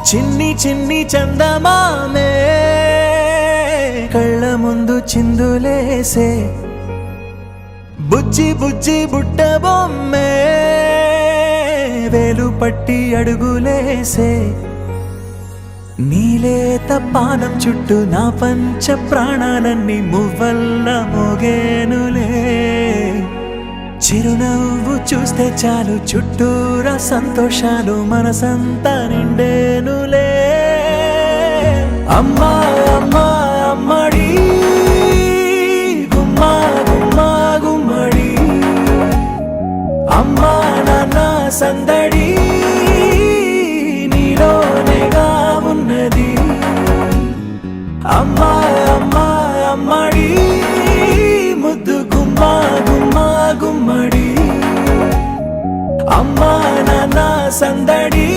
చిన్ని చిన్ని చందమామే కళ్ళ ముందు చిందులేసే బుజ్జి బుజ్జి బుట్ట బొమ్మే వేలు పట్టి అడుగులేసే నీలేత పానం చుట్టూ నా పంచ ప్రాణాలన్నీ మువ్వల్ల మోగేనులే చిరునవ్వు చూస్తే చాలు చుట్టూరా సంతోషాలు మనసంతా నిండేనులే అమ్మా అమ్మా అమ్మడి గుమ్మా గుమ్మా గుమ్మడి అమ్మా నాన్న సందడి నీలోనేగా ఉన్నది అమ్మా అమ్మా అమ్మడి ముద్దు గుమ్మా గుమ్మా గుమ్మడి అమ్మా నాన్న సందడి